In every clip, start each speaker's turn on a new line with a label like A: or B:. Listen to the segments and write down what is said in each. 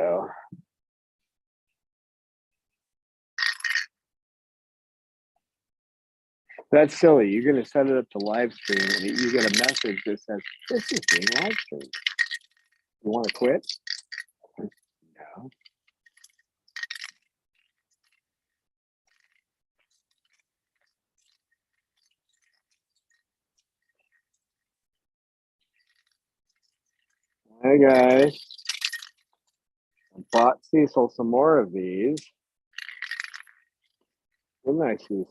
A: go. That's silly. You're going to set it up to live stream and you get a message that says, this is being live streamed. You want to quit? No. Hi guys. I bought Cecil some more of these. Good night, Cecil.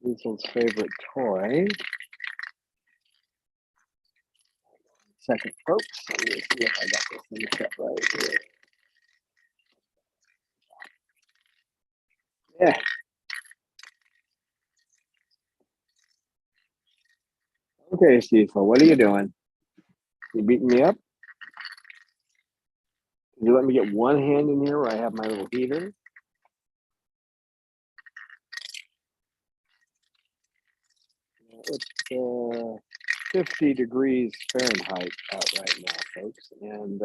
A: Cecil's favorite toy. Second, folks. Let me see if I got this thing set right here. Yeah. Okay, Cecil, what are you doing? You beating me up? Can you let me get one hand in here where I have my little heater? It's 50 degrees Fahrenheit out right now, folks. And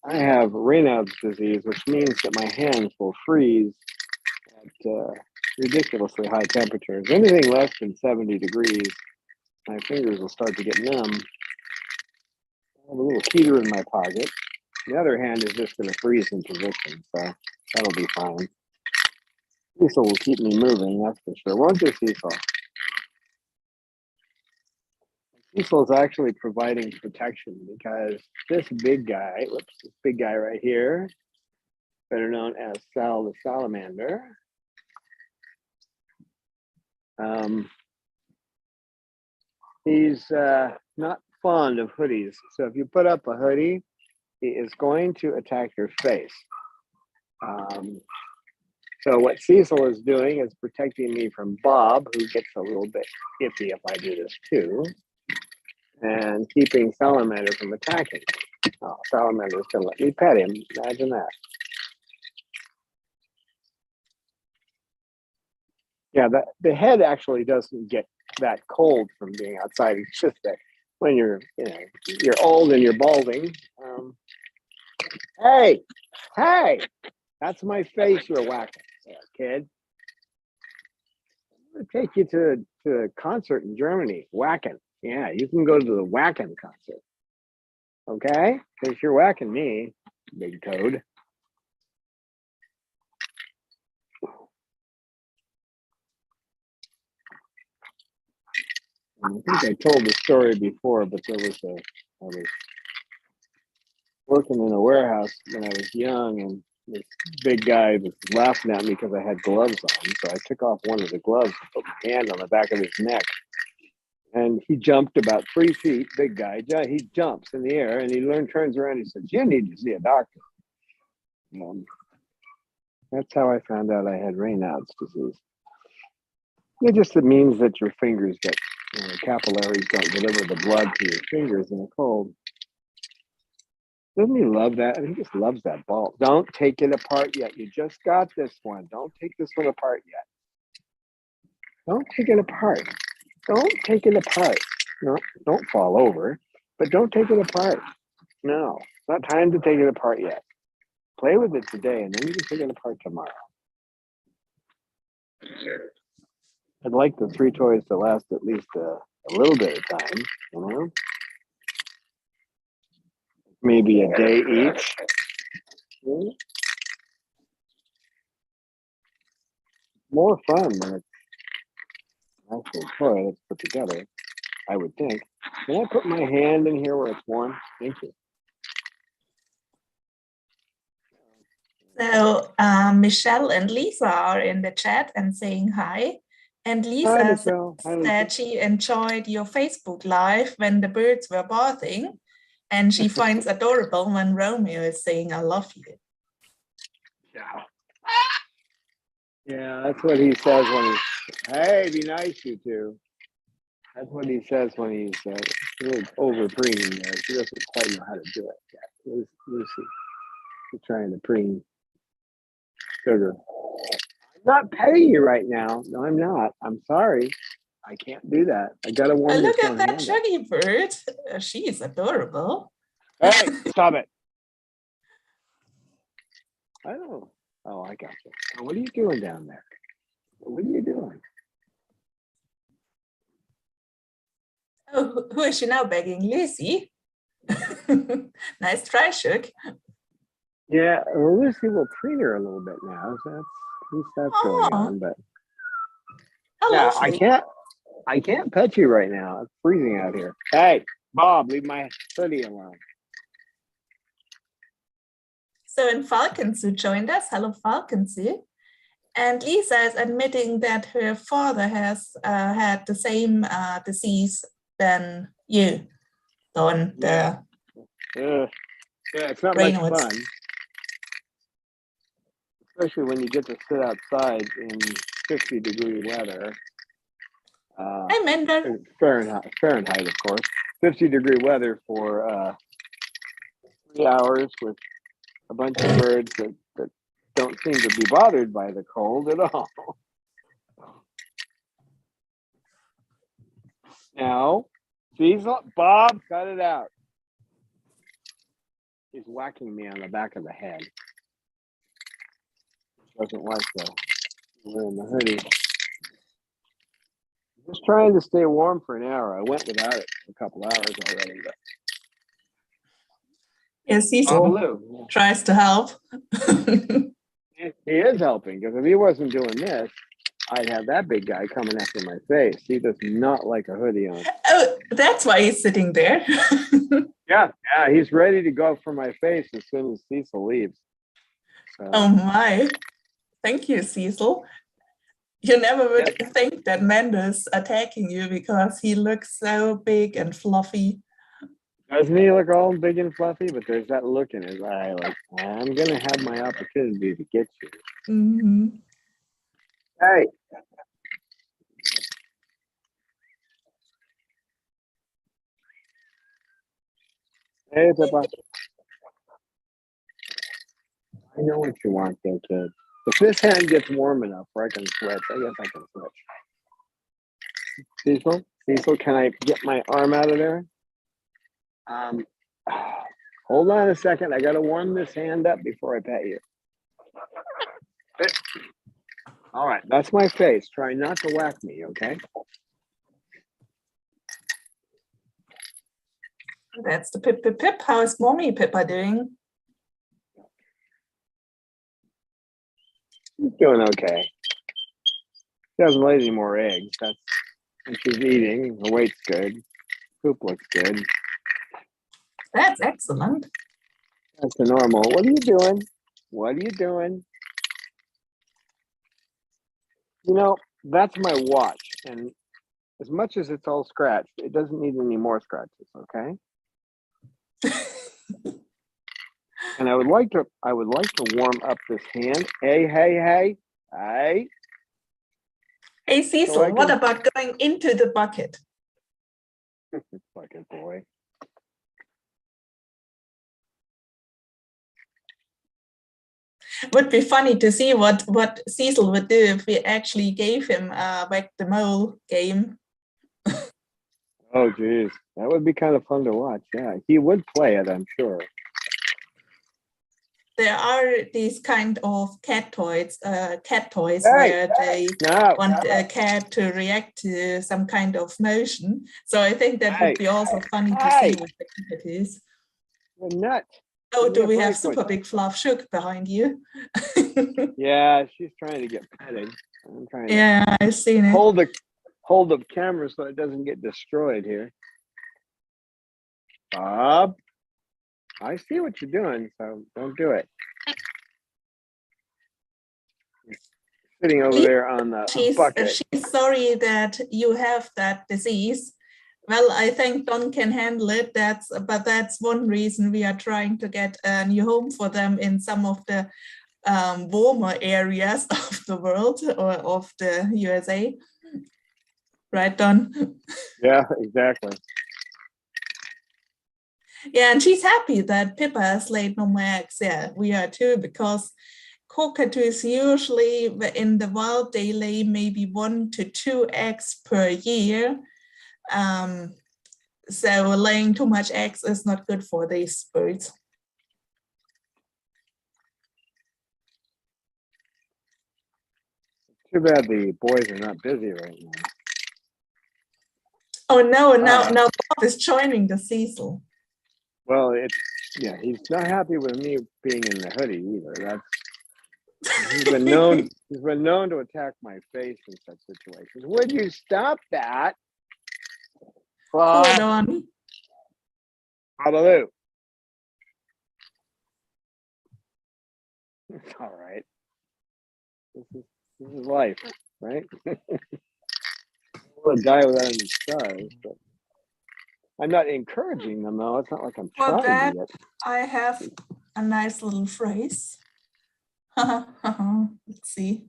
A: I have Raynaud's disease, which means that my hands will freeze at ridiculously high temperatures. Anything less than 70 degrees, my fingers will start to get numb. I have a little heater in my pocket. The other hand is just going to freeze in position, so that'll be fine. Cecil will keep me moving, that's for sure. Won't you, Cecil? Cecil is actually providing protection because this big guy, whoops, this big guy right here, better known as Sal the salamander, he's not fond of hoodies. So if you put up a hoodie, he is going to attack your face. So what Cecil is doing is protecting me from Bob, who gets a little bit iffy if I do this too, and keeping Salamander from attacking. Oh, Salamander's gonna let me pet him. Imagine that. Yeah, the head actually doesn't get that cold from being outside. It's just that when you're old and you're balding. Hey, that's my face you're whacking, kid. I'm gonna take you to a concert in Germany, whacking. Yeah, you can go to the whacking concert. Okay? Because you're whacking me, big toad. I think I told the story before, but I was working in a warehouse when I was young, and this big guy was laughing at me because I had gloves on. So I took off one of the gloves and put my hand on the back of his neck. And he jumped about 3 feet, big guy. He jumps in the air and he turns around and he says, you need to see a doctor. That's how I found out I had Raynaud's disease. It means that your fingers get, capillaries don't deliver the blood to your fingers in a cold. Doesn't he love that? He just loves that ball. Don't take it apart yet. You just got this one. Don't take this one apart yet. Don't take it apart. Don't take it apart. No, don't fall over, but don't take it apart. No, it's not time to take it apart yet. Play with it today, and then you can take it apart tomorrow. I'd like the 3 toys to last at least a little bit of time, Maybe a day each. More fun when it's actually a toy that's put together, I would think. Can I put my hand in here where it's warm? Thank you.
B: So Michelle and Lisa are in the chat and saying hi. And Lisa says that she enjoyed your Facebook Live when the birds were bathing. And she finds adorable when Romeo is saying, I love you.
A: Yeah. Yeah, that's what he says when he's, hey, be nice, you two. That's what he says when he's really over-preening there. He doesn't quite know how to do it yet. Lucy, he's trying to preen sugar. I'm not petting you right now. No, I'm not. I'm sorry. I can't do that. I gotta warm this
B: Look at
A: one
B: that
A: hand up.
B: shaggy bird. She is adorable.
A: Hey, stop it. I don't. Oh, I got you. Oh, what are you doing down there? What are you doing?
B: Oh, who is she now begging? Lucy? Nice try, Shook.
A: Yeah, well, Lucy will preen her a little bit now. So at least that's going on. But
B: how
A: yeah,
B: lovely.
A: I can't pet you right now. It's freezing out here. Hey, Bob, leave my hoodie alone.
B: So in Falconsoo joined us. Hello, Falconsoo. And Lisa is admitting that her father has had the same disease than you, Don.
A: Yeah, it's not
B: Reynolds.
A: much fun. Especially when you get to sit outside in 50-degree weather.
B: Hi, Mender.
A: Fahrenheit, of course. 50-degree weather for 3 hours with a bunch of birds that don't seem to be bothered by the cold at all. Now, Bob, cut it out. He's whacking me on the back of the head. Doesn't like the wearing the hoodie. Just trying to stay warm for an hour. I went without it for a couple hours already. But
B: yes, Cecil tries to help.
A: He is helping, because if he wasn't doing this, I'd have that big guy coming after my face. He does not like a hoodie on.
B: Oh, that's why he's sitting there.
A: Yeah, he's ready to go for my face as soon as Cecil leaves. So.
B: Oh my. Thank you, Cecil. You never would think that Mendes attacking you because he looks so big and fluffy.
A: Doesn't he look all big and fluffy? But there's that look in his eye, like, I'm going to have my opportunity to get you.
B: Mm-hmm.
A: Hey. Hey, Pippa. I know what you want there, kid. If this hand gets warm enough where I can switch, I guess I can switch. Cecil, can I get my arm out of there? Hold on a second. I got to warm this hand up before I pet you. All right, that's my face. Try not to whack me, okay?
B: That's the Pip Pip Pip. How is Mommy Pippa doing?
A: She's doing okay. She hasn't laid any more eggs. That's and she's eating. Her weight's good. Poop looks good.
B: That's excellent.
A: That's the normal. What are you doing? What are you doing? You know, that's my watch. And as much as it's all scratched, it doesn't need any more scratches, okay? And I would like to warm up this hand. Hey.
B: Hey, Cecil, what about going into the bucket?
A: Bucket boy.
B: Would be funny to see what Cecil would do if we actually gave him Whack the Mole game.
A: Oh, geez. That would be kind of fun to watch. Yeah, he would play it, I'm sure.
B: There are these kind of cat toys where they want a cat to react to some kind of motion. So I think that would be also funny to see with the cockatoos.
A: You're nuts.
B: Oh, do we have Super Big Fluff Shook behind you?
A: Yeah, she's trying to get petted. I'm trying
B: to I've seen it.
A: Hold the camera so it doesn't get destroyed here. Bob, I see what you're doing, so don't do it. Sitting over there on the bucket.
B: She's sorry that you have that disease. Well, I think Don can handle it. But that's one reason we are trying to get a new home for them in some of the warmer areas of the world or of the USA. Right, Don?
A: Yeah, exactly.
B: Yeah, and she's happy that Pippa has laid no more eggs. Yeah, we are too, because Cockatoos usually in the wild, they lay maybe 1 to 2 eggs per year. So laying too much eggs is not good for these birds.
A: Too bad the boys are not busy right now.
B: Oh no, now Bob is joining the Cecil.
A: Well, yeah, he's not happy with me being in the hoodie either. He's been known to attack my face in such situations. Would you stop that?
B: Hold on.
A: Babaloo. It's all right. This is life, right? We'll die without any stars, but I'm not encouraging them though. It's not like I'm
B: For
A: trying
B: that,
A: to yet.
B: I have a nice little phrase. Let's see.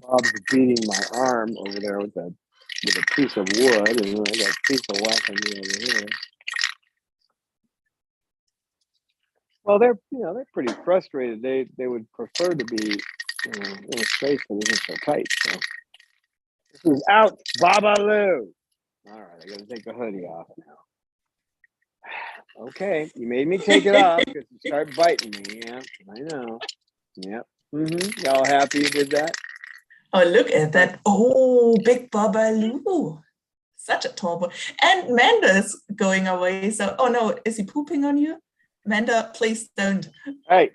A: Bob's beating my arm over there with a piece of wood, and then I got a piece of wax on me over here. Well, they're pretty frustrated. They would prefer to be in a space that isn't so tight. So this is out, Babaloo. All right, I got to take the hoodie off now. Okay, you made me take it off because you start biting me. Yeah, I know. Yep. Y'all happy you did that?
B: Oh, look at that. Oh, big Babaloo. Such a tall boy. And Manda's going away. So, oh no, is he pooping on you? Manda, please don't.
A: Hey.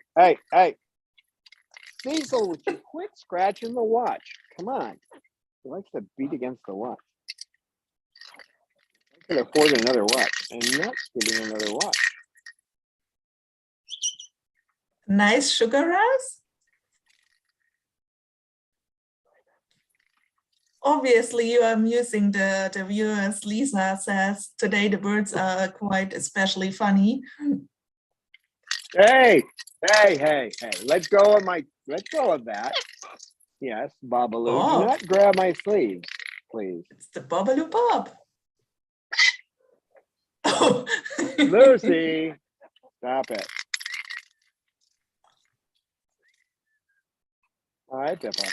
A: Cecil, would you quit scratching the watch? Come on. He likes to beat against the watch. I could afford another watch. I'm not getting another watch.
B: Nice sugar rush. Obviously, you are amusing the viewers. Lisa says today the birds are quite especially funny.
A: Hey, let go of that. Yes, Babaloo,
B: Oh.
A: do not grab my sleeves, please.
B: It's the Babaloo Bob. Oh.
A: Lucy, stop it. All right, Pippa.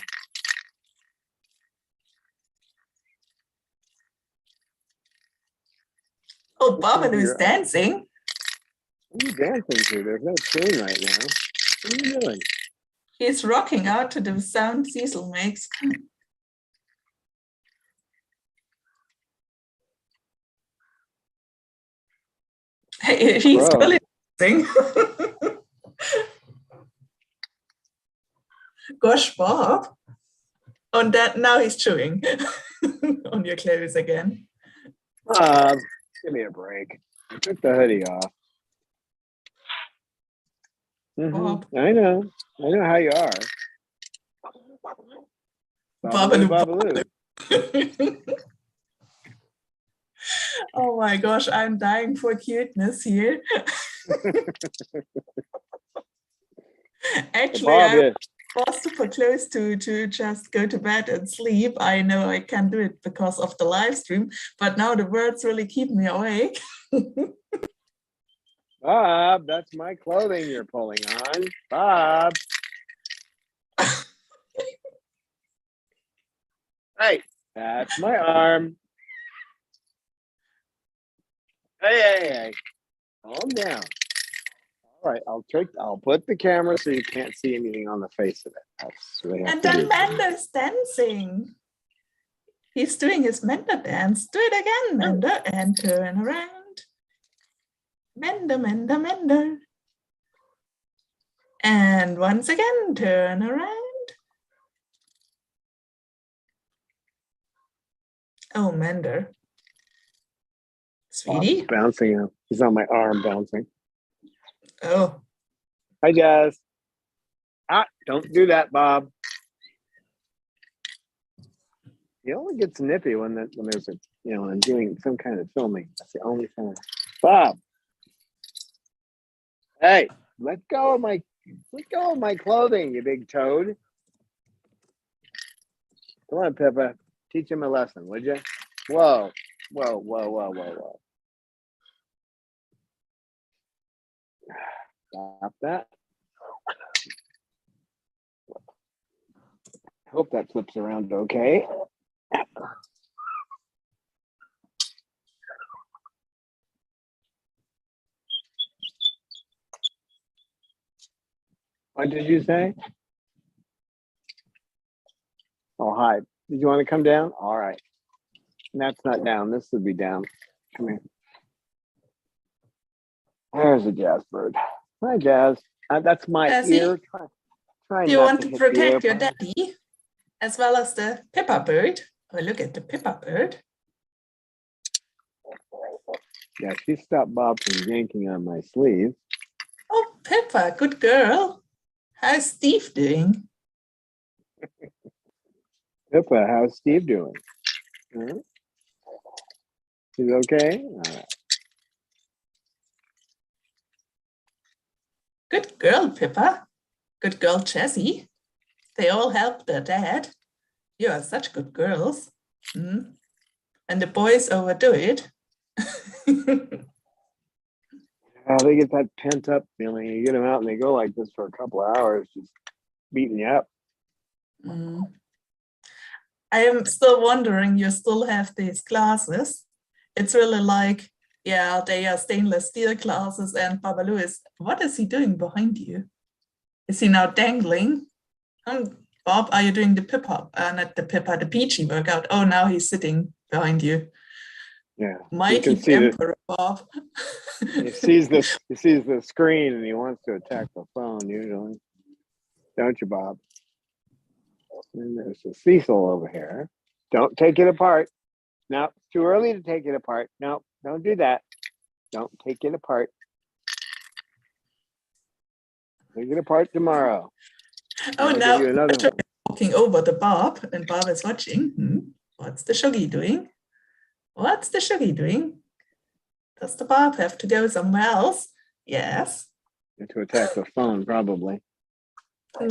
B: Oh, Babaloo is dancing.
A: What are you dancing to? There's no tune right now. What are you doing?
B: He's rocking out to the sound Cecil makes. Hey, he's really dancing. Gosh, Bob. On that, now he's chewing on your clothes again.
A: Give me a break. I took the hoodie off. I know how you are. Babaloo.
B: Oh my gosh, I'm dying for cuteness here. Actually, I was super close to just go to bed and sleep. I know I can't do it because of the live stream, but now the birds really keep me awake.
A: Bob, that's my clothing you're pulling on. Bob. Hey, that's my arm. Hey. Calm down. All right, I'll put the camera so you can't see anything on the face of it. That's what I have
B: and
A: to
B: then
A: do.
B: Manda's dancing. He's doing his Manda dance. Do it again, Manda, and turn around. Manda. And once again, turn around. Oh, Manda. Sweetie?
A: Bob's bouncing. He's on my arm bouncing.
B: Oh.
A: Hi, Jazz. Don't do that, Bob. He only gets nippy when there's when I'm doing some kind of filming. That's the only time. Bob. Hey, let go of my clothing, you big toad. Come on, Pippa. Teach him a lesson, would you? Whoa, whoa, whoa, whoa, whoa, whoa. Stop that. Hope that flips around okay. What did you say? Oh, hi. Did you want to come down? All right. And that's not down. This would be down. Come here. There's a jazz bird. Hi, Jazz. That's my
B: Jazzy,
A: ear. Try
B: do you
A: not
B: want
A: to
B: to
A: hit
B: protect
A: the
B: your
A: airplane.
B: daddy as well as the Pippa bird? Oh, look at the Pippa bird.
A: Yeah, she stopped Bob from yanking on my sleeve.
B: Oh, Pippa, good girl. How's Steve doing?
A: Pippa, how's Steve doing? Huh? He's okay? All right.
B: Good girl, Pippa. Good girl, Jessie. They all help their dad. You are such good girls. Mm. And the boys overdo it.
A: They get that pent up feeling. You get them out and they go like this for a couple of hours, just beating you up.
B: Mm. I am still wondering, you still have these glasses. It's really like, yeah, they are stainless steel glasses, and Babalu is, what is he doing behind you? Is he now dangling? Bob, are you doing the Pippa, not the Pippa, the Peachy workout? Oh, now he's sitting behind you.
A: Yeah,
B: Mighty Emperor Bob.
A: He sees the screen and he wants to attack the phone usually. Don't you, Bob? And there's a Cecil over here. Don't take it apart. No, it's too early to take it apart. No, don't do that. Don't take it apart. Take it apart tomorrow.
B: Oh,
A: I'll
B: now
A: give you another one.
B: Walking over to Bob, and Bob is watching. What's the Shuggy doing? What's the Shuggy doing? Does the Bob have to go somewhere else? Yes.
A: To attack the phone, probably.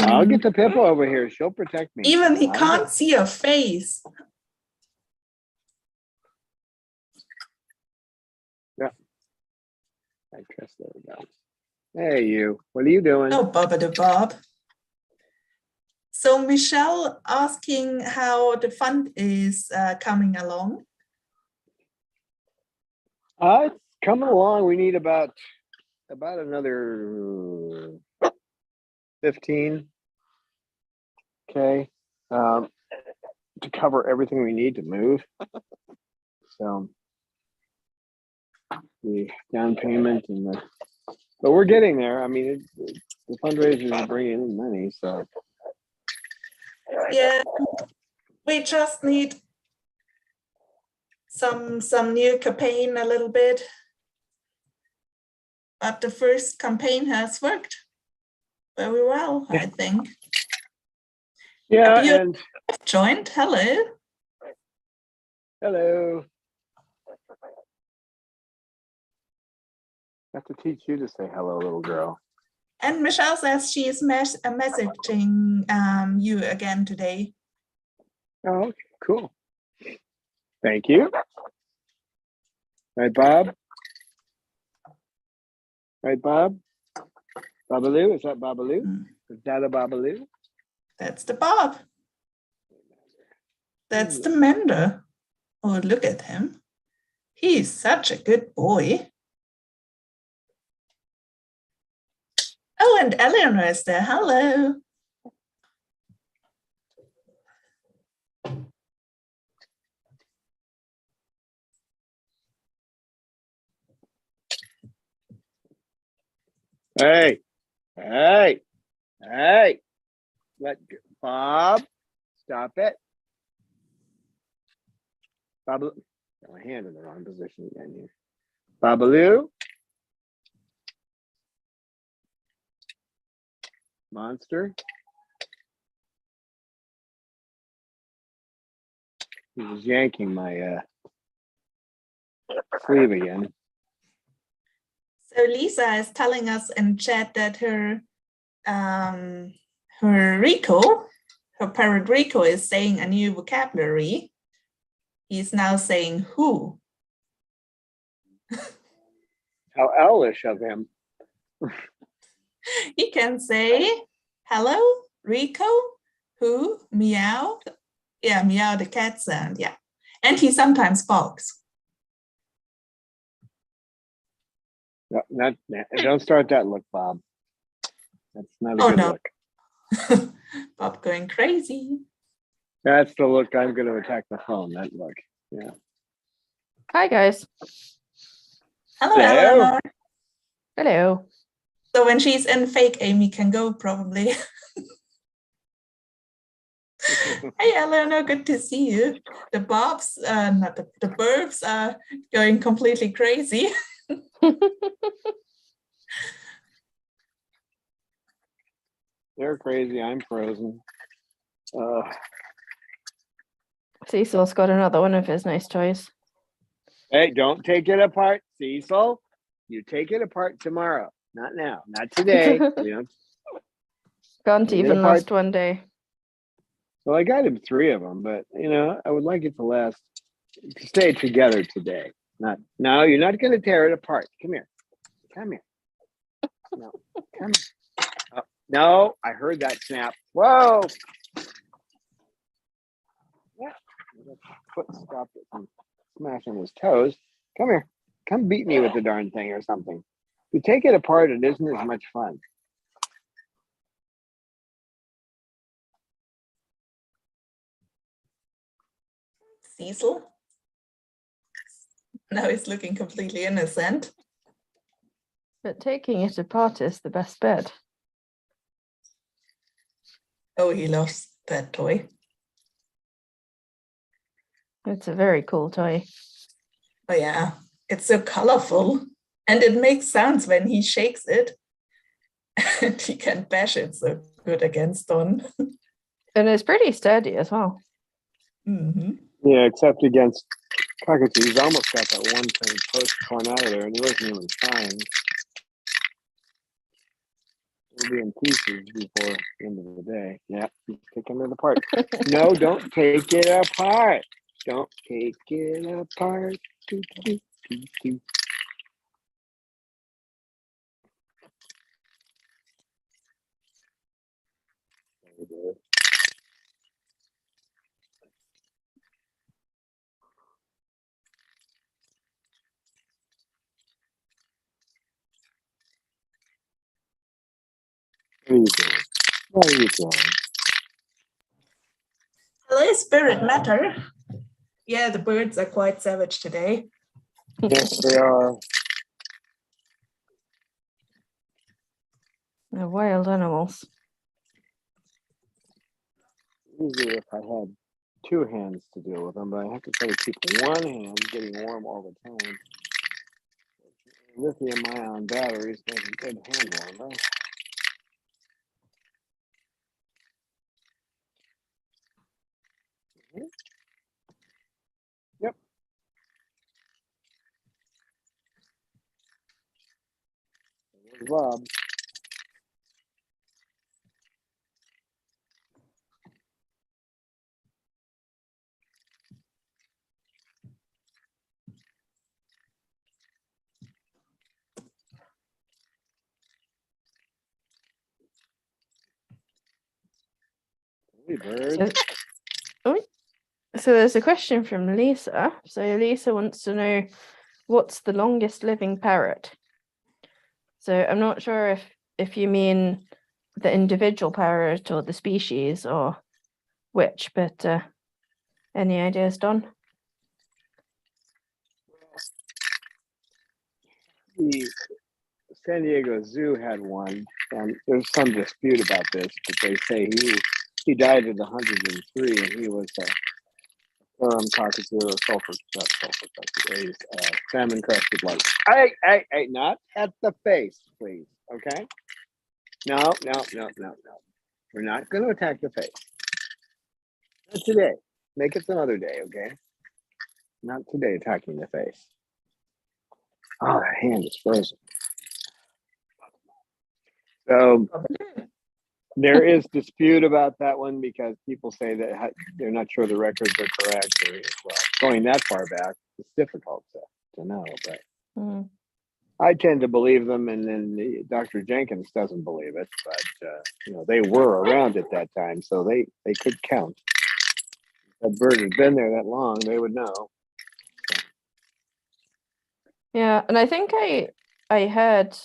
A: I'll get the Pippa over here. She'll protect me.
B: Even he can't see her face.
A: Yeah. I trust. There we go. Hey, you. What are you doing?
B: Oh, Bob. So Michelle asking how the fund is coming along.
A: It's coming along. We need about another 15 to cover everything we need to move. So the down payment but we're getting there. I mean, the fundraisers are bringing in money, so
B: yeah, we just need some new campaign a little bit, but the first campaign has worked very well, I think.
A: Yeah, and
B: joined. Hello.
A: I have to teach you to say hello, little girl.
B: And Michelle says she is messaging you again today.
A: Oh, okay, cool. Thank you. Right, Bob? Right, Bob? Babaloo? Is that Babaloo? Is that a Babaloo?
B: That's the Bob. That's the Mender. Oh, look at him. He's such a good boy. Oh, and Eleanor is there. Hello.
A: Hey. Let Bob, stop it. Babaloo. Got my hand in the wrong position again here. Babaloo. Monster. He was yanking my sleeve again.
B: So Lisa is telling us in chat that her Rico, her parrot Rico, is saying a new vocabulary. He's now saying who.
A: How owlish of him.
B: He can say hello, Rico, who, meow. Yeah, meow, the cat sound, yeah. And he sometimes barks.
A: No, don't start that look, Bob. That's not a good look.
B: Bob going crazy.
A: That's the look I'm going to attack the phone, that look. Yeah.
C: Hi, guys.
B: Hello,
A: Hello.
B: Eleanor.
C: Hello.
B: So when she's in, fake Amy can go probably. Hey, Eleanor, good to see you. The Bobs, not the Burbs are going completely crazy.
A: They're crazy. I'm frozen.
C: Cecil's got another one of his nice toys.
A: Hey, don't take it apart, Cecil. You take it apart tomorrow. Not now. Not today.
C: Can't even last one day.
A: Well, I got him 3 of them, but I would like it to stay together today. No, you're not going to tear it apart. Come here. No, come here. Oh, no, I heard that snap. Whoa. Yeah. Foot stopped it from smashing his toes. Come here. Come beat me with the darn thing or something. If you take it apart, it isn't as much fun.
B: Cecil. Now he's looking completely innocent.
C: But taking it apart is the best bet.
B: Oh, he loves that toy.
C: It's a very cool toy.
B: Oh yeah, it's so colorful. And it makes sounds when he shakes it. And he can bash it so good against on.
C: And it's pretty sturdy as well.
B: Mm-hmm.
A: Yeah, except against cockatoo. He's almost got that one thing post torn out of there, and he wasn't even trying. He'll be in pieces before the end of the day. Yeah, he's taking it apart. No, don't take it apart. Don't take it apart. Do, do, do, do. What are you doing? What are you doing?
B: Hello, Spirit Matter. Yeah, the birds are quite savage today.
A: Yes, they are.
C: They're wild animals.
A: Easier if I had 2 hands to deal with them, but I have to try to keep one hand getting warm all the time. Lithium-ion batteries make a good hand warmer. Yep. There's Bob. Hey, birds.
C: So there's a question from Lisa. So Lisa wants to know, what's the longest living parrot? So I'm not sure if you mean the individual parrot or the species or which, but any ideas, Don?
A: The San Diego Zoo had one, and there's some dispute about this, but they say he died at 103, and he was a cockatoo or salmon crested light. Hey, not at the face, please. Okay? No. We're not going to attack the face. Not today. Make it some other day, okay? Not today attacking the face. Oh, that hand is frozen. So There is dispute about that one because people say that they're not sure the records are correct. Or, well, going that far back, it's difficult to know. But I tend to believe them, and then Dr. Jenkins doesn't believe it. But they were around at that time, so they could count. If that bird had been there that long, they would know.
C: Yeah, and I think I heard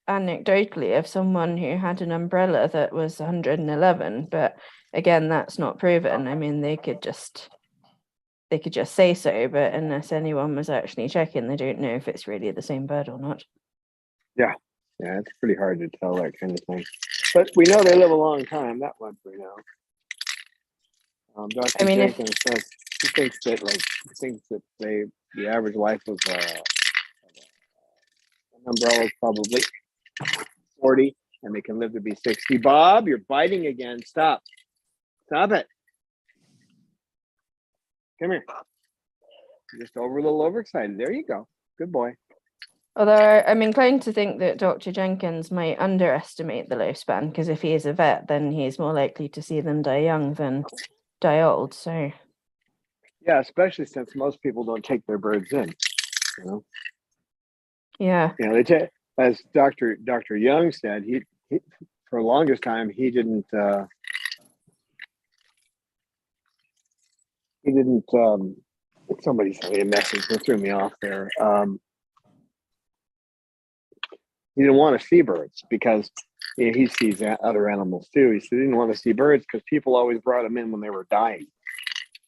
C: anecdotally of someone who had an umbrella that was 111, but again, that's not proven. I mean, they could just say so, but unless anyone was actually checking, they don't know if it's really the same bird or not.
A: Yeah, it's pretty hard to tell that kind of thing. But we know they live a long time. That much we know. Dr. Jenkins says he thinks that the average life of an umbrella is probably 40, and they can live to be 60. Bob, you're biting again. Stop it. Come here. You're just a little overexcited. There you go. Good boy.
C: Although I'm inclined to think that Dr. Jenkins might underestimate the lifespan, because if he is a vet, then he's more likely to see them die young than die old. So
A: yeah, especially since most people don't take their birds in.
C: Yeah.
A: They take, as Dr. Young said, he for the longest time he didn't somebody sent me a message that threw me off there. He didn't want to see birds because he sees other animals too. He said he didn't want to see birds because people always brought them in when they were dying.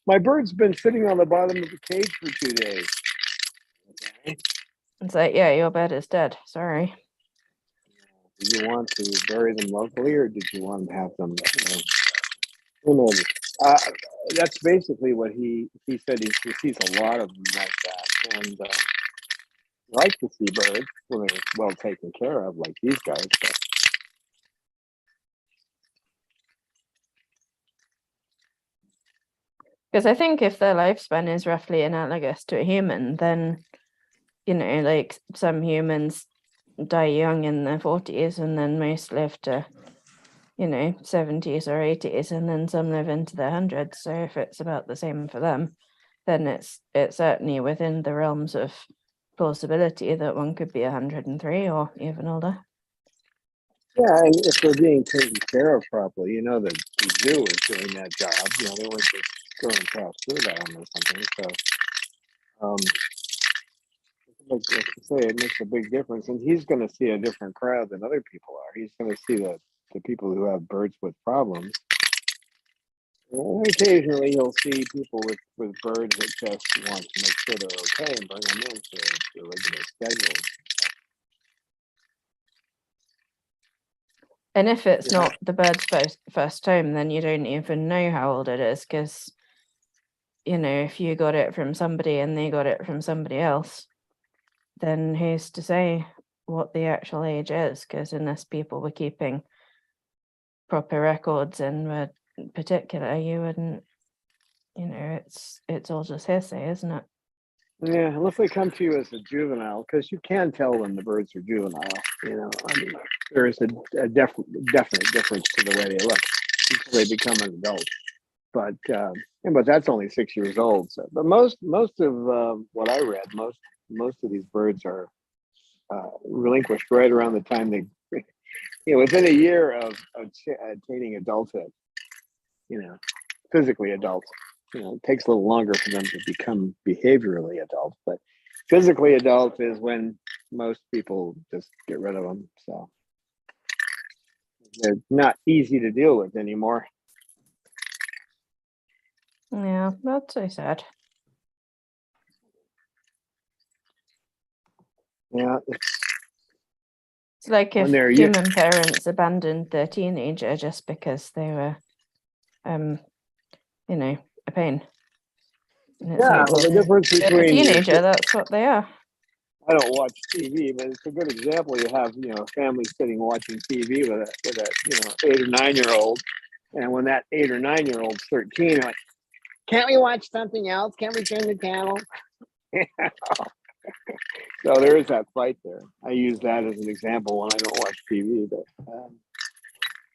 A: My bird's been sitting on the bottom of the cage for 2 days. Okay.
C: It's like, yeah, your bird is dead. Sorry.
A: Did you want to bury them locally, or did you want to have them? That's basically what he said. He sees a lot of them like that, and like to see birds when they're well taken care of, like these guys. But.
C: Because I think if their lifespan is roughly analogous to a human, then, like some humans die young in their 40s, and then most live to, 70s or 80s, and then some live into their hundreds. So if it's about the same for them, then it's certainly within the realms of plausibility that one could be 103 or even older.
A: Yeah, and if they're being taken care of properly, the zoo is doing that job. They weren't just throwing trash food at them or something. So, like you say, it makes a big difference. And he's going to see a different crowd than other people are. He's going to see the people who have birds with problems. And occasionally, he'll see people with birds that just want to make sure they're okay and bring them in to the regular schedule.
C: And if it's not the bird's first home, then you don't even know how old it is, because, if you got it from somebody and they got it from somebody else, then who's to say what the actual age is? Because unless people were keeping proper records and were particular, you wouldn't, it's all just hearsay, isn't it?
A: Yeah, unless they come to you as a juvenile, because you can tell when the birds are juvenile. There is a definite difference to the way they look until they become an adult. But that's only 6 years old. So, but most of what I read, most of these birds are relinquished right around the time they, within a year of attaining adulthood. Physically adult. It takes a little longer for them to become behaviorally adult, but physically adult is when most people just get rid of them. So they're not easy to deal with anymore.
C: Yeah, that's so sad.
A: Yeah.
C: It's like if human parents abandoned their teenager just because they were, a pain.
A: Yeah, like, the difference between
C: a teenager, that's what they are.
A: I don't watch TV, but it's a good example. You have, a family sitting watching TV with a 8 or 9 year old, and when that 8 or 9 year old's 13, like, can't we watch something else? Can't we turn the channel? So there is that fight there. I use that as an example when I don't watch TV, but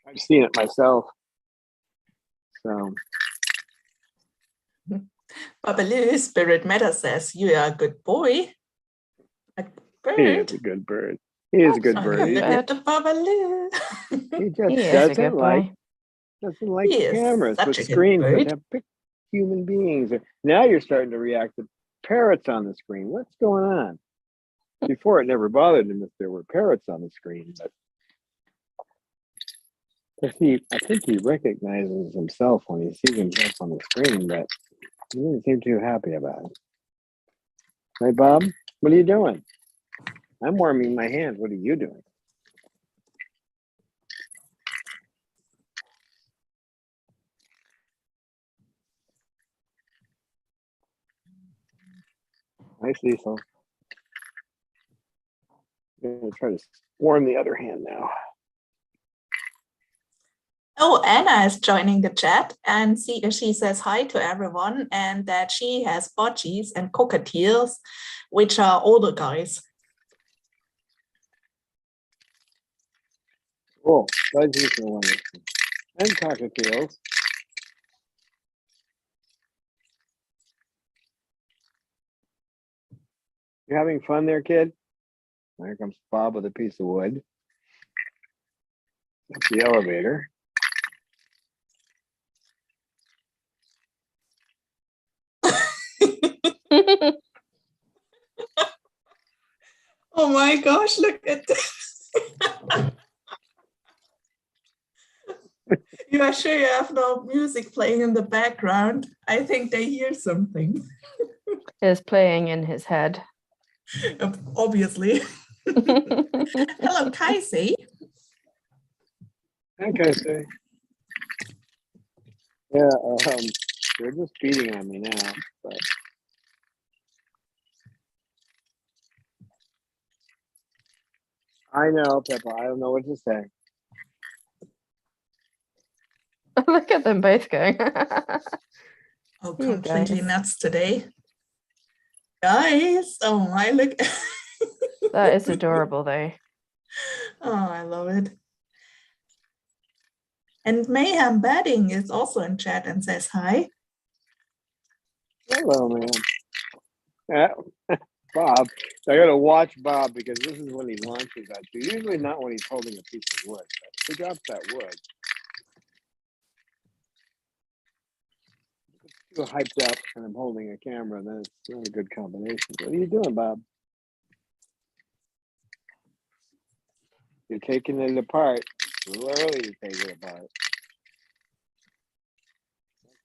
A: I've seen it myself. So
B: Babaloo, Spirit Matter says, you are a good boy. A bird.
A: he is a good bird. He is a good bird.
B: Look at the Babaloo.
A: He just
C: He is a good
A: doesn't like
B: He is
A: cameras
B: such
A: with
B: a good
A: screens that
B: bird.
A: have big human beings. Now you're starting to react to parrots on the screen. What's going on? Before it never bothered him if there were parrots on the screen, but I think he recognizes himself when he sees himself on the screen, but he doesn't seem too happy about it. Right, Bob? What are you doing? I'm warming my hands. What are you doing? Nice, Cecil. I'm going to try to warm the other hand now.
B: Oh, Anna is joining the chat, and she says hi to everyone, and that she has budgies and cockatoos, which are older guys.
A: Cool. Budgies are wonderful. And cockatoos. You having fun there, kid? There comes Bob with a piece of wood. That's the elevator.
B: Oh my gosh, look at this. You are sure you have no music playing in the background? I think they hear something.
C: It's playing in his head.
B: Obviously. Hello, Kaisi.
A: Hi, Casey. Yeah, they're just beating on me now. But I know, Peppa. I don't know what to say.
C: Look at them both going.
B: Oh,
C: You
B: completely
C: guys.
B: nuts today. Guys, oh my, look.
C: That is adorable though.
B: Oh, I love it. And Mayhem Batting is also in chat and says hi.
A: Hello, man. Yeah, Bob. I gotta watch Bob because this is when he launches at you. Usually not when he's holding a piece of wood. But he drops that wood. Too hyped up and I'm holding a camera, then it's not a good combination. What are you doing, Bob? You're taking it apart. It's a little early to take it apart.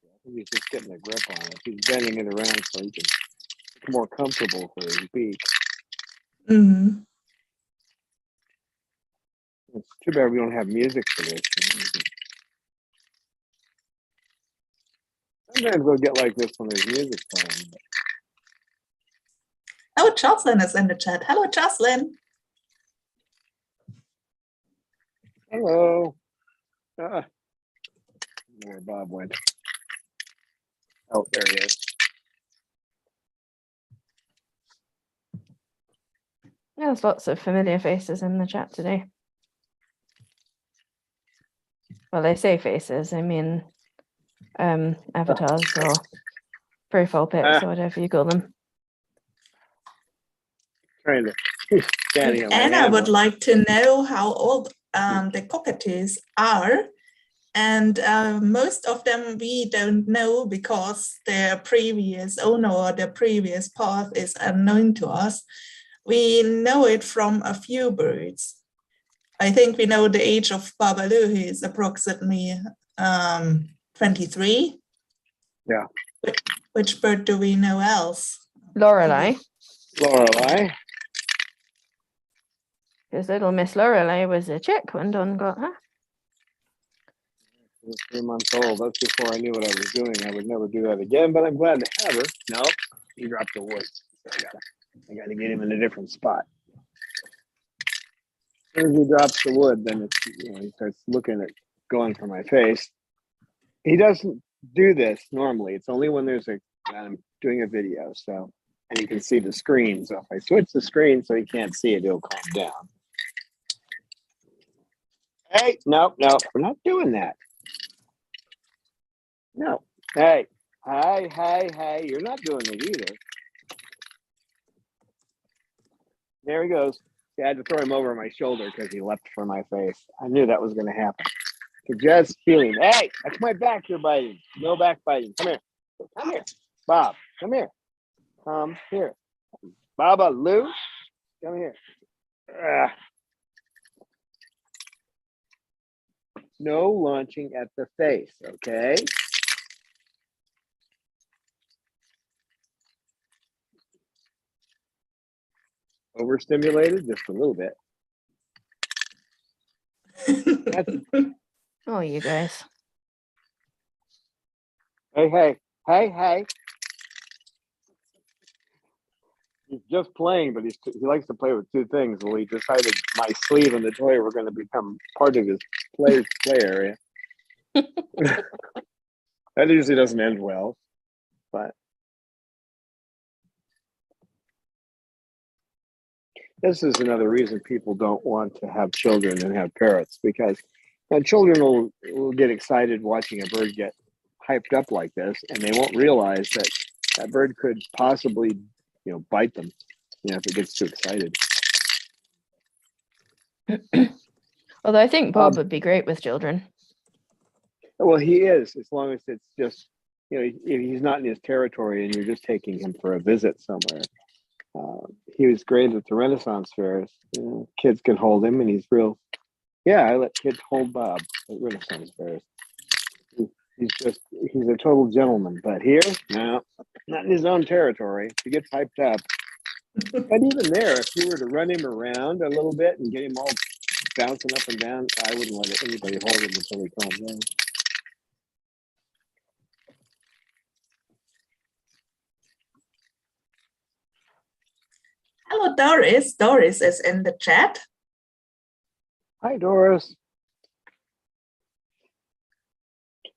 A: I think he's just getting a grip on it. He's bending it around so he can it's more comfortable for his beak.
B: Mm-hmm.
A: It's too bad we don't have music for this. Sometimes we'll get like this when there's music playing.
B: Oh, Jocelyn is in the chat. Hello, Jocelyn.
A: Hello. Where Bob went. Oh, there he is.
C: Yeah, there's lots of familiar faces in the chat today. Well, they say faces, I mean avatars or profile pics or whatever you call them.
A: Trying to standing on my
B: Anna
A: hand.
B: would like to know how old the cockatoos are. And most of them we don't know because their previous owner or their previous path is unknown to us. We know it from a few birds. I think we know the age of Babaloo, who is approximately 23.
A: Yeah.
B: Which bird do we know else?
C: Lorelei.
A: Lorelei.
C: Because little Miss Lorelei was a chick when Don got her.
A: She was 3 months old. That's before I knew what I was doing. I would never do that again, but I'm glad to have her. Nope. He dropped the wood. So I gotta get him in a different spot. As soon as he drops the wood, then it's, he starts looking at going for my face. He doesn't do this normally. It's only when I'm doing a video, so and you can see the screen. So if I switch the screen so he can't see it, he'll calm down. Hey, no, we're not doing that. No. Hey, you're not doing it either. There he goes. See, I had to throw him over my shoulder because he leapt for my face. I knew that was going to happen. Could just feel him. Hey, that's my back you're biting. No back biting. Come here. Come here. Bob, come here. Come here. Baba Lou, come here. No launching at the face, okay? Overstimulated just a little bit.
C: Oh, you guys.
A: Hey. He's just playing, but he likes to play with two things. Well, he decided my sleeve and the toy were going to become part of his play area. That usually doesn't end well, but this is another reason people don't want to have children and have parrots, because children will get excited watching a bird get hyped up like this, and they won't realize that that bird could possibly, bite them, if it gets too excited.
C: Although I think Bob would be great with children.
A: Well, he is, as long as it's just, if he's not in his territory and you're just taking him for a visit somewhere. He was great at the Renaissance fairs. Kids can hold him, and he's real. Yeah, I let kids hold Bob at Renaissance fairs. He's a total gentleman. But here, no, not in his own territory. He gets hyped up. And even there, if you were to run him around a little bit and get him all bouncing up and down, I wouldn't let anybody hold him until he calms down.
B: Hello, Doris. Doris is in the chat.
A: Hi, Doris.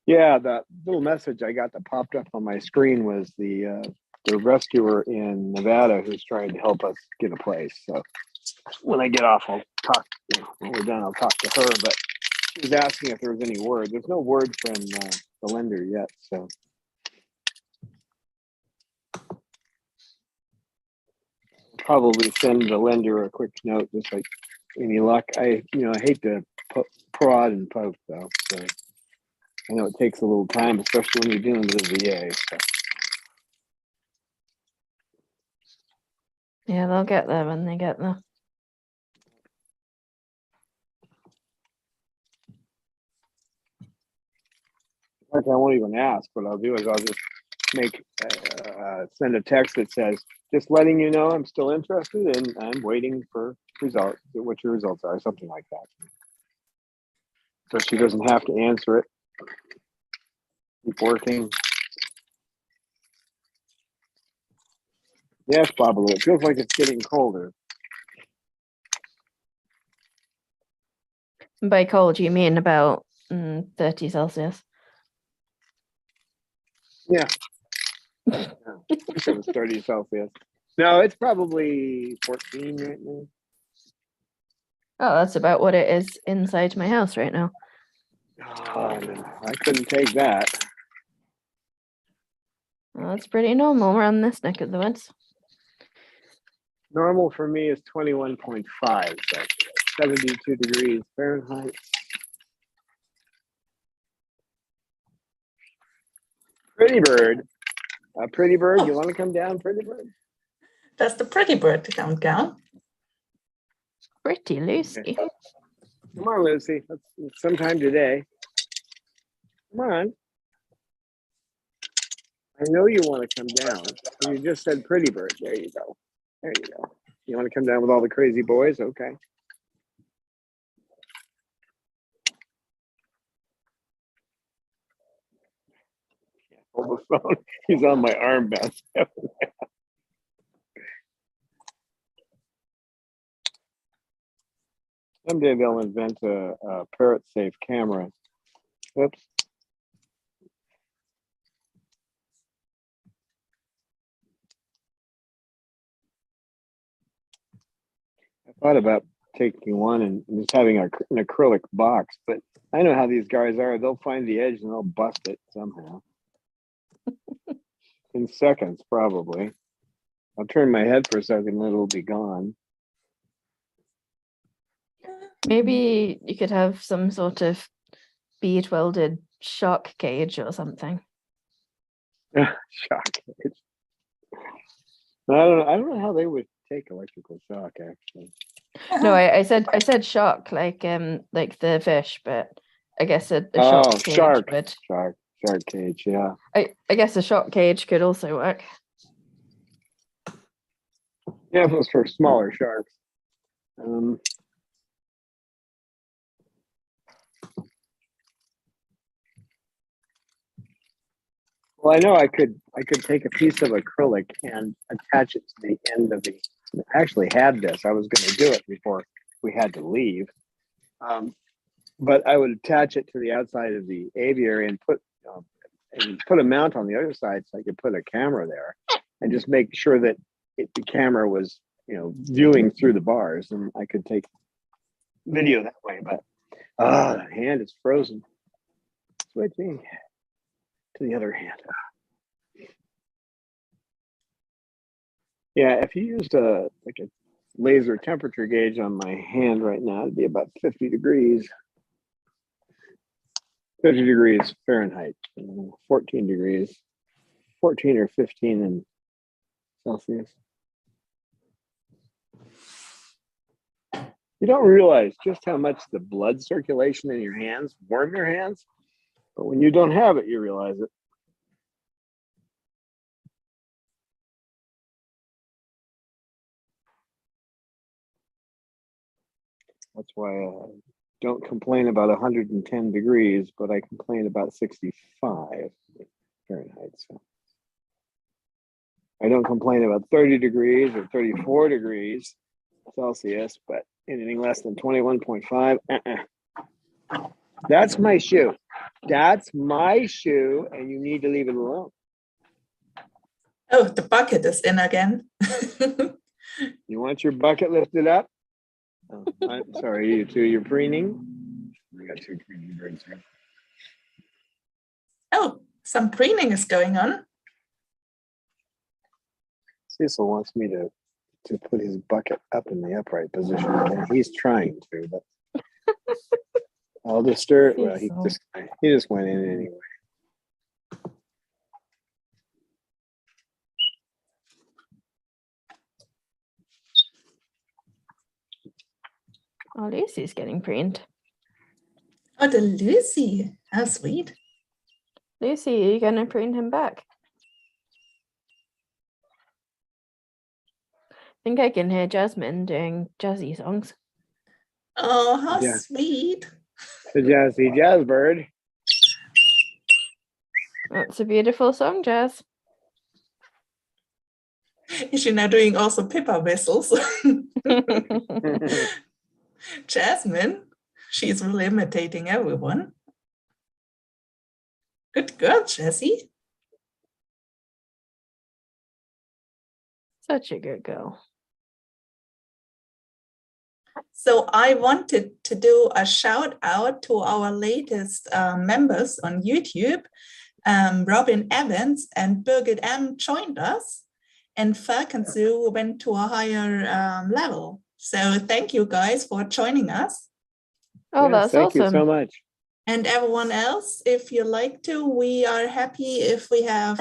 A: Yeah, that little message I got that popped up on my screen was the rescuer in Nevada who's trying to help us get a place. So when I get off, I'll talk. When we're done, I'll talk to her. But she was asking if there was any word. There's no word from the lender yet. So probably send the lender a quick note, just like any luck. I hate to prod and poke though. So I know it takes a little time, especially when you're dealing with a VA. So.
C: Yeah, they'll get there when they get there.
A: In fact, I won't even ask. What I'll do is I'll just send a text that says, just letting you know I'm still interested and I'm waiting for results, what your results are, something like that. So she doesn't have to answer it. Keep working. Yes, Babalu, it feels like it's getting colder.
C: By cold, you mean about 30 Celsius?
A: Yeah. I wish it was 30 Celsius. No, it's probably 14 right now.
C: Oh, that's about what it is inside my house right now.
A: Oh, no, I couldn't take that.
C: Well, that's pretty normal around this neck of the woods.
A: Normal for me is 21.5 Celsius, 72 degrees Fahrenheit. Pretty bird. A pretty bird. You want to come down, pretty bird?
B: Does the pretty bird come down?
C: Pretty Lucy.
A: Okay. Come on, Lucy. Let's sometime today. Come on. I know you want to come down. You just said pretty bird. There you go. There you go. You want to come down with all the crazy boys? Okay. Hold the phone. He's on my arm bouncing up and down. Someday they'll invent a parrot-safe camera. Oops. I thought about taking one and just having an acrylic box. But I know how these guys are. They'll find the edge and they'll bust it somehow. In seconds, probably. I'll turn my head for a second and it'll be gone.
C: Maybe you could have some sort of bead welded shark cage or something.
A: Shock. I don't know how they would take electrical shock, actually.
C: No, I said shark, like the fish, but I guess a shark cage would.
A: Shark cage, yeah.
C: I guess a shark cage could also work.
A: Yeah, if it was for smaller sharks. Well, I know I could take a piece of acrylic and attach it to the end of the. I actually had this. I was going to do it before we had to leave, but I would attach it to the outside of the aviary and put a mount on the other side so I could put a camera there and just make sure that the camera was viewing through the bars and I could take video that way. But the hand is frozen. Switching to the other hand. Yeah, if you used a laser temperature gauge on my hand right now, it'd be about 50 degrees. 50 degrees Fahrenheit, 14 degrees, 14 or 15 in Celsius. You don't realize just how much the blood circulation in your hands warm your hands, but when you don't have it, you realize it. That's why I don't complain about 110 degrees, but I complain about 65 Fahrenheit. So I don't complain about 30 degrees or 34 degrees Celsius, but anything less than 21.5, That's my shoe. That's my shoe, and you need to leave it alone.
B: Oh, the bucket is in again.
A: You want your bucket lifted up? Oh, I'm sorry, you two, you're preening. I got two preening birds here.
B: Oh, some preening is going on.
A: Cecil wants me to put his bucket up in the upright position. And he's trying to, but I'll just stir it. Well, he just went in anyway.
C: Oh, Lucy's getting preened.
B: Oh, the Lucy. How sweet.
C: Lucy, are you going to preen him back? I think I can hear Jasmine doing jazzy songs.
B: Oh, how sweet.
A: The jazzy jazz bird.
C: That's a beautiful song, Jazz.
B: Is she now doing also Pippa whistles? Jasmine, she's really imitating everyone. Good girl, Jessie.
C: Such a good girl.
B: So I wanted to do a shout out to our latest members on YouTube. Robin Evans and Birgit M joined us, and Falconsu went to a higher level. So thank you guys for joining us.
C: Oh, yes, that's awesome.
A: Thank you so much.
B: And everyone else, if you like to, we are happy if we have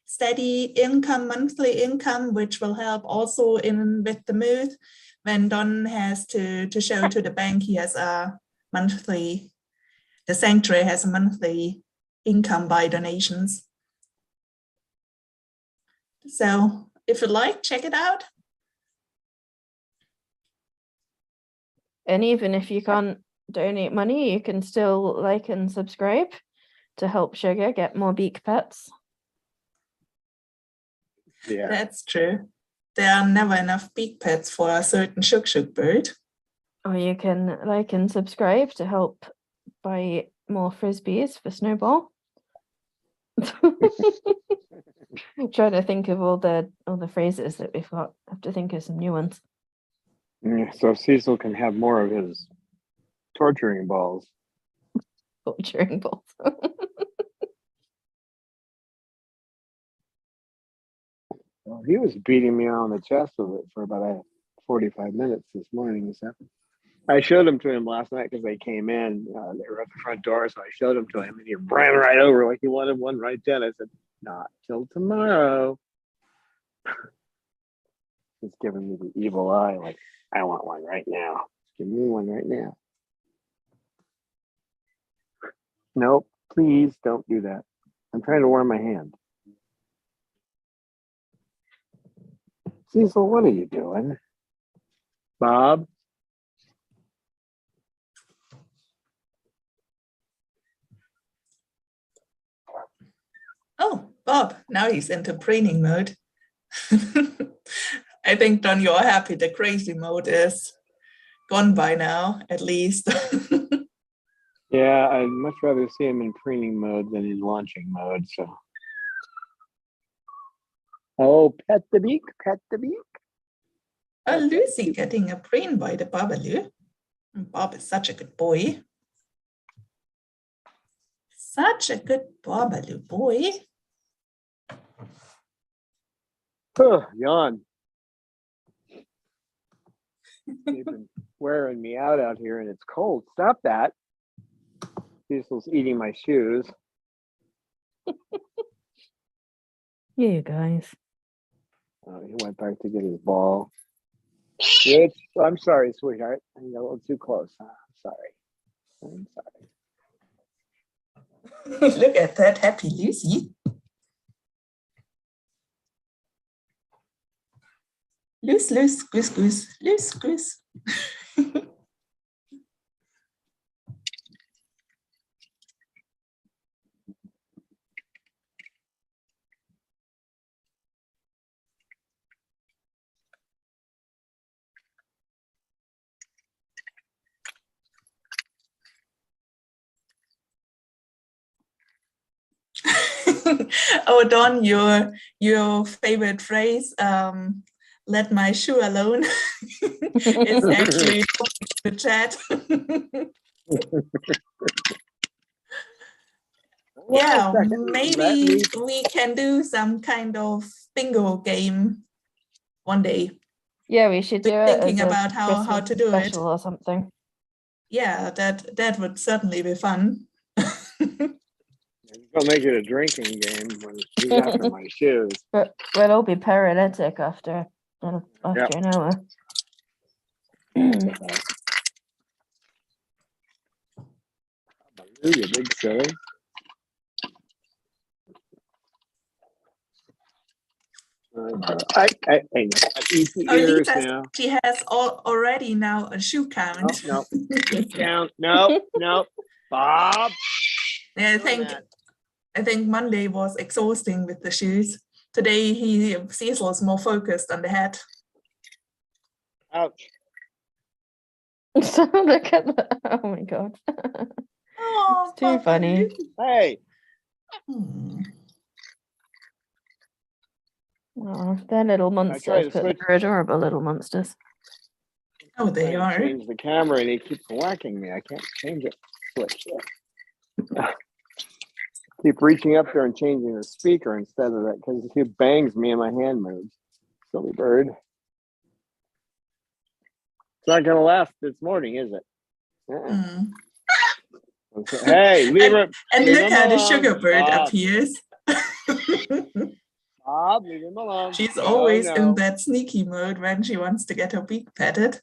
B: steady income, monthly income, which will help also with the move. When Don has to show to the bank he has a monthly, the sanctuary has a monthly income by donations. So if you like, check it out.
C: And even if you can't donate money, you can still like and subscribe to help Sugar get more beak pets.
A: Yeah,
B: that's true. There are never enough beak pets for a certain shuk bird.
C: Or you can like and subscribe to help buy more frisbees for Snowball. I'm trying to think of all the phrases that we've got. I have to think of some new ones.
A: So Cecil can have more of his torturing balls.
C: Torturing balls.
A: Well, he was beating me on the chest with it for about 45 minutes this morning. So I showed them to him last night because they came in. They were at the front door, so I showed them to him, and he ran right over like he wanted one right then. I said, "Not till tomorrow." He's giving me the evil eye, like, I want one right now. Give me one right now. Nope, please don't do that. I'm trying to warm my hand. Cecil, what are you doing? Bob?
B: Oh, Bob, now he's into preening mode. I think, Don, you're happy the crazy mode is gone by now, at least.
A: Yeah, I'd much rather see him in preening mode than in launching mode, so. Oh, pet the beak, pet the beak.
B: Oh, Lucy getting a preen by the Babalu. Bob is such a good boy. Such a good Babalu boy.
A: Yawn. They've been wearing me out here and it's cold. Stop that. Cecil's eating my shoes.
C: You guys.
A: He went back to get his ball. Which, I'm sorry, sweetheart. I got a little too close. Huh? I'm sorry.
B: Look at that happy Lucy. Loose, loose, goose, goose, loose, goose. Oh, Don, your favorite phrase, let my shoe alone, is actually the chat. Yeah, maybe we can do some kind of bingo game one day.
C: Yeah, we should do it.
B: Thinking about how to do it
C: or something.
B: Yeah, that would certainly be fun.
A: Don't make it a drinking game when he's after my shoes.
C: But we'll all be paralytic after an hour.
A: You big silly. I eat the ears now.
B: She has already now a shoe count.
A: No, count. No. Bob.
B: I think Monday was exhausting with the shoes. Today Cecil is more focused on the head.
A: Ouch.
C: So look at that. Oh my god.
B: Oh,
C: it's too funny.
A: Hey.
C: Oh, they're little monsters, but they're adorable little monsters.
B: Oh, they are.
A: Change the camera and he keeps whacking me. I can't change it. Switch. Keep reaching up there and changing the speaker instead of that because he bangs me and my hand moves. Silly bird. It's not going to last this morning, is it? Hey, leave her.
B: And look how the sugar bird appears.
A: Bob, leave him alone.
B: She's always in that sneaky mode when she wants to get her beak petted.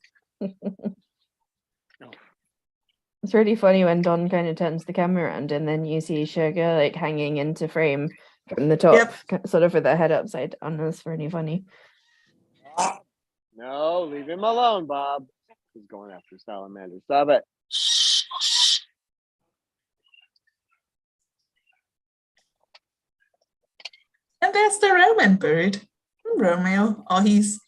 C: It's really funny when Don kind of turns the camera around and then you see Sugar like hanging into frame from the top, sort of with her head upside down. That's really funny.
A: No, leave him alone, Bob. He's going after Salamander. Stop it.
B: And there's the Roman bird, Romeo. Oh, he's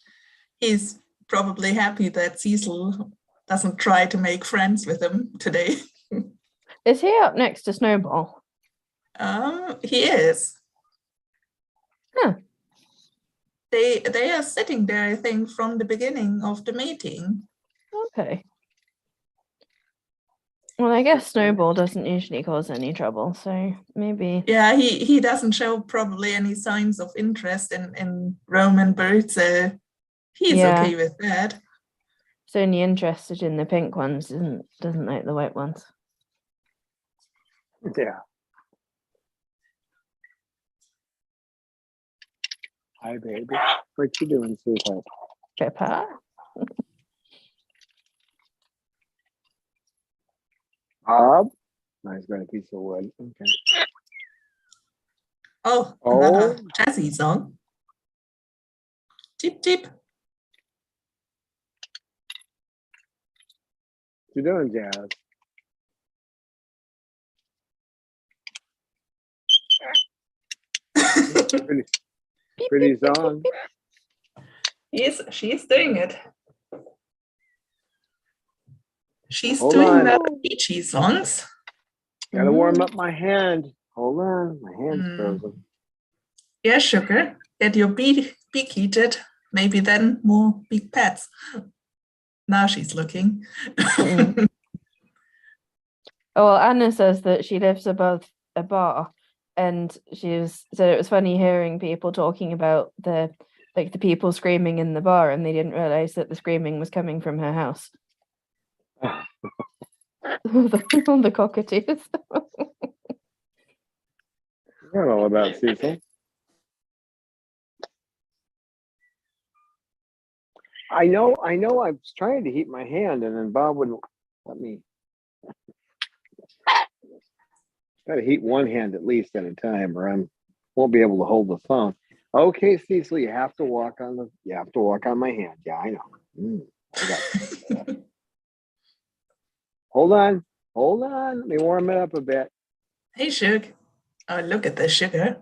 B: probably happy that Cecil doesn't try to make friends with him today.
C: Is he up next to Snowball?
B: He is.
C: Huh.
B: They are sitting there, I think, from the beginning of the meeting.
C: Okay. Well, I guess Snowball doesn't usually cause any trouble, so maybe.
B: Yeah, he doesn't show probably any signs of interest in Roman birds, so he's okay with that.
C: He's only interested in the pink ones, doesn't like the white ones.
A: Yeah. Hi, baby. What you doing, sweetheart?
C: Peppa.
A: Bob? Nice, got a piece of wood. Okay.
B: Oh, another jazzy song. Tip, tip.
A: What you doing, Jazz? Pretty song.
B: She's doing it. She's
A: Hold
B: doing
A: on.
B: the beachy songs.
A: Gotta warm up my hand. Hold on, my hand's frozen.
B: Yeah, sugar. Get your beak heated. Maybe then more big pets. Now she's looking.
C: Oh, well, Anna says that she lives above a bar, and said it was funny hearing people talking about the people screaming in the bar, and they didn't realize that the screaming was coming from her house. the cockatoos.
A: Not all about Cecil. I know. I was trying to heat my hand, and then Bob wouldn't let me. Got to heat one hand at least at a time, or I won't be able to hold the phone. Okay, Cecil, you have to walk on my hand. Yeah, I know. I got Hold on. Let me warm it up a bit.
B: Hey, Sugar. Oh, look at the sugar.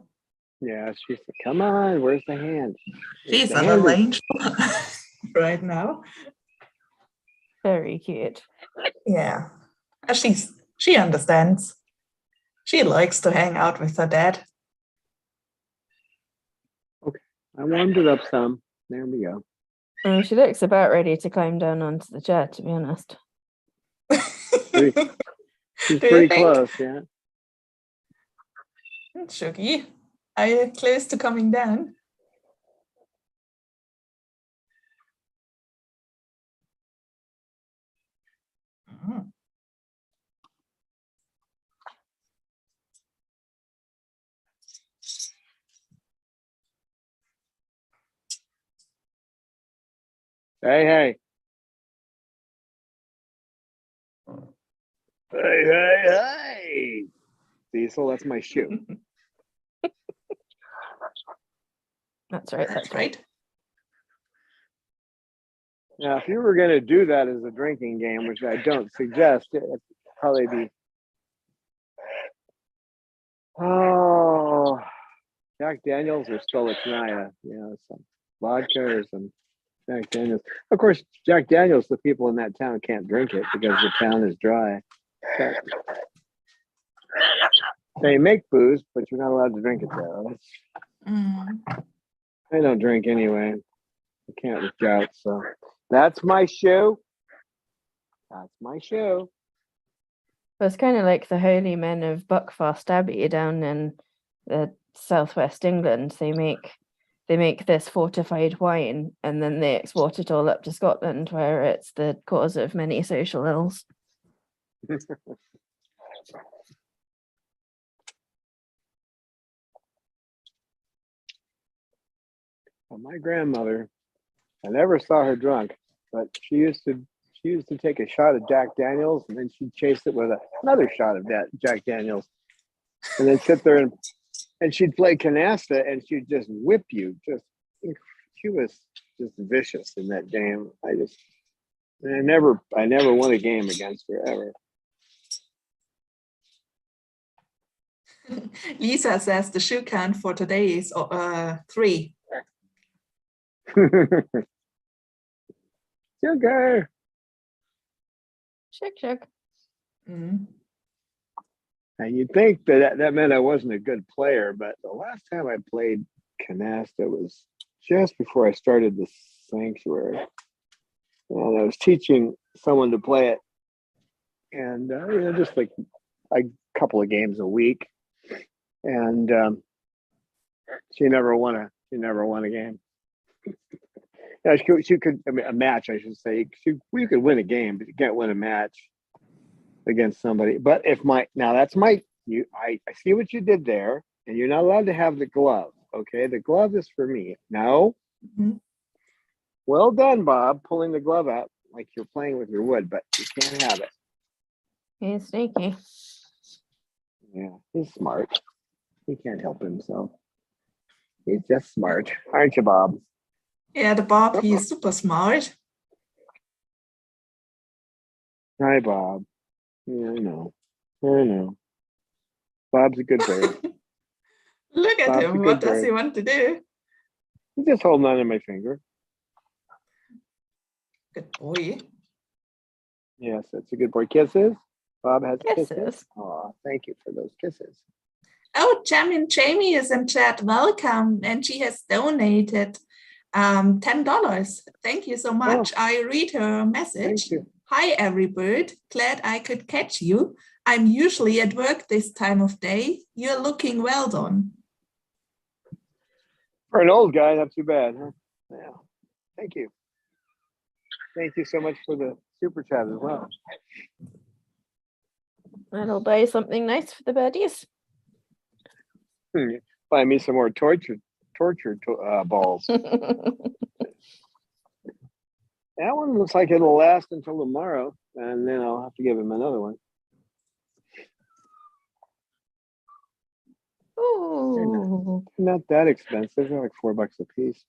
A: Yeah, she's come on. Where's the hand?
B: She's a little angel right now.
C: Very cute.
B: Yeah, she understands. She likes to hang out with her dad.
A: Okay, I warmed it up some. There we go.
C: She looks about ready to climb down onto the chair, to be honest.
A: She's pretty close, yeah.
B: Shuggy, are you close to coming down?
A: Hey. Hey. Cecil, that's my shoe.
C: That's right.
B: That's right.
A: Now, if you were going to do that as a drinking game, which I don't suggest, it'd probably be, Jack Daniels or Stolichnaya, some vodka or some Jack Daniels. Of course, Jack Daniels, the people in that town can't drink it because the town is dry. But they make booze, but you're not allowed to drink it though. I don't drink anyway. I can't with gout, so that's my shoe.
C: It's kind of like the holy men of Buckfast Abbey down in the southwest England. They make this fortified wine, and then they export it all up to Scotland, where it's the cause of many social ills.
A: Well, my grandmother, I never saw her drunk, but she used to take a shot of Jack Daniels, and then she'd chase it with another shot of Jack Daniels, and then sit there and she'd play canasta, and she'd just whip you. She was just vicious in that game. I never won a game against her ever.
B: Lisa says the shoe count for today is 3.
A: Sugar.
C: Shake.
A: And you'd think that meant I wasn't a good player, but the last time I played canasta was just before I started the sanctuary, and I was teaching someone to play it, and just like a couple of games a week, and she never won a game. Yeah, she could, I mean, a match, I should say. We could win a game, but you can't win a match against somebody. But I see what you did there, and you're not allowed to have the glove. Okay, the glove is for me. No.
B: Mhm.
A: Well done, Bob, pulling the glove out like you're playing with your wood, but you can't have it.
C: He's sneaky.
A: Yeah, he's smart. He can't help himself. He's just smart, aren't you, Bob?
B: Yeah, the Bob, he's super smart.
A: Hi, Bob. Yeah, I know. Bob's a good bird.
B: Look at
A: Bob's a
B: him.
A: good
B: What does
A: bird.
B: he want to do?
A: He's just holding on to my finger.
B: Good boy.
A: Yes, that's a good boy. Kisses? Bob has kisses.
C: Kisses.
A: Oh, thank you for those kisses.
B: Oh, Jamie is in chat. Welcome. And she has donated $10. Thank you so much. I read her message.
A: Thank you.
B: Hi, every bird. Glad I could catch you. I'm usually at work this time of day. You're looking well done.
A: For an old guy, not too bad, huh? Yeah. Thank you. Thank you so much for the super chat as well.
C: And I'll buy something nice for the birdies.
A: Buy me some more torture balls. That one looks like it'll last until tomorrow, and then I'll have to give him another one.
C: Oh,
A: Not that expensive. They're like $4 a piece.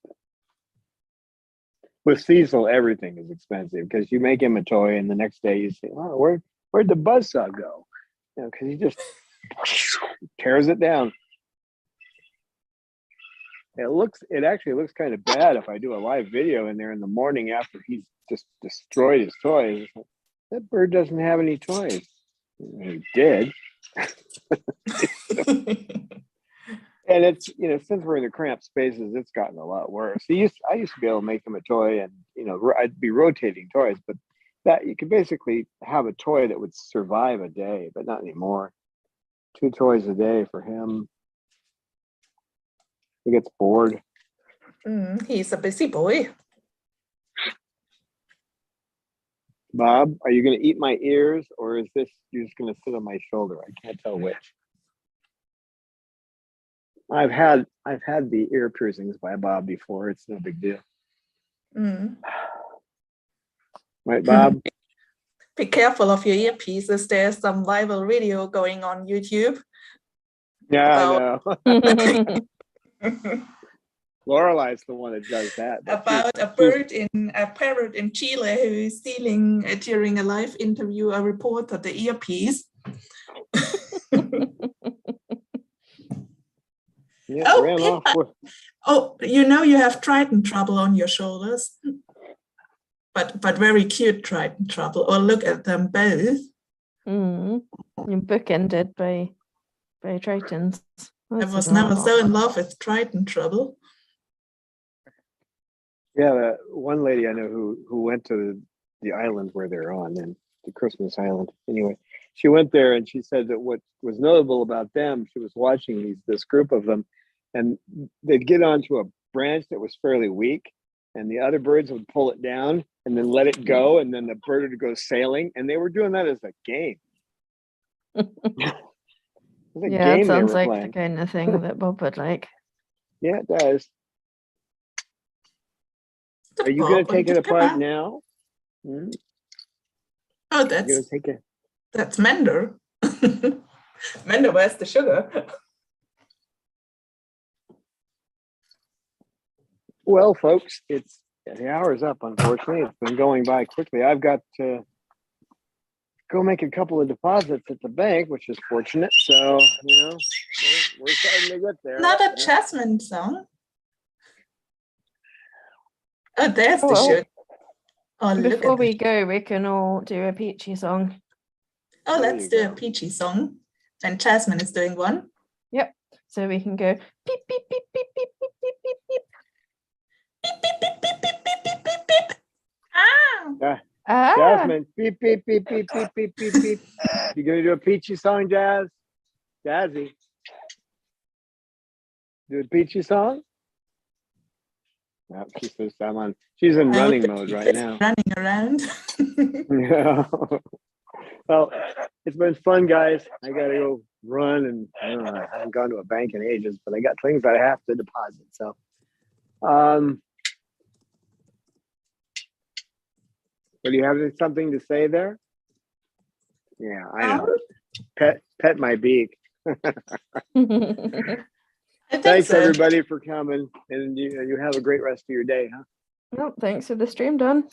A: With Cecil, everything is expensive because you make him a toy, and the next day you say, "Oh, where'd the buzzsaw go?" Because he just tears it down. It actually looks kind of bad if I do a live video in there in the morning after he's just destroyed his toys. That bird doesn't have any toys. He did. And it's, since we're in the cramped spaces, it's gotten a lot worse. I used to be able to make him a toy, and I'd be rotating toys, but that you could basically have a toy that would survive a day, but not anymore. 2 toys a day for him. He gets bored.
B: He's a busy boy.
A: Bob, are you going to eat my ears, or is this you're just going to sit on my shoulder? I can't tell which. I've had the ear piercings by Bob before. It's no big deal. Right, Bob?
B: Be careful of your earpieces. There's some viral video going on YouTube.
A: Yeah, I know. Lorelei's the one that does that.
B: About a parrot in Chile who is stealing during a live interview a reporter the earpiece.
A: Yeah, ran off with...
B: you have trident trouble on your shoulders, but very cute trident trouble. Or look at them both.
C: You're bookended by tritons.
B: I was never so in love with trident trouble.
A: Yeah, one lady I know who went to the island where they're on, and the Christmas Island. Anyway, she went there and she said that what was notable about them, she was watching this group of them, and they'd get onto a branch that was fairly weak, and the other birds would pull it down and then let it go, and then the bird would go sailing, and they were doing that as a game.
C: Yeah, it sounds like the kind of thing that Bob would like.
A: Yeah, it does. Are you going to take it apart now?
B: Oh, that's Mender. Mender, where's the sugar?
A: Well, folks, the hour's up, unfortunately. It's been going by quickly. I've got to go make a couple of deposits at the bank, which is fortunate. So, we're starting to get there.
B: Not a Jasmine song. Oh, there's the sugar. Oh,
C: before we go, we can all do a Peachy song.
B: Oh, let's do a Peachy song. And Jasmine is doing one.
C: Yep. So we can go beep, beep, beep, beep, beep, beep, beep, beep, beep.
A: Jasmine, beep, beep, beep, beep, beep, beep, beep, beep. You gonna do a Peachy song, Jazz? Jazzy. Do a Peachy song? Oh, she says she's in running mode right now.
B: Running around.
A: Yeah. Well, it's been fun, guys. I gotta go run, and I haven't gone to a bank in ages, but I got things that I have to deposit. So, but do you have something to say there? Yeah, I know. Pet my beak. Thanks everybody for coming, and you have a great rest of your day, huh?
C: Well, thanks for the stream, Don.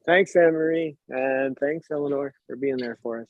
A: Thanks, Anne Marie, and thanks, Eleanor, for being there for us.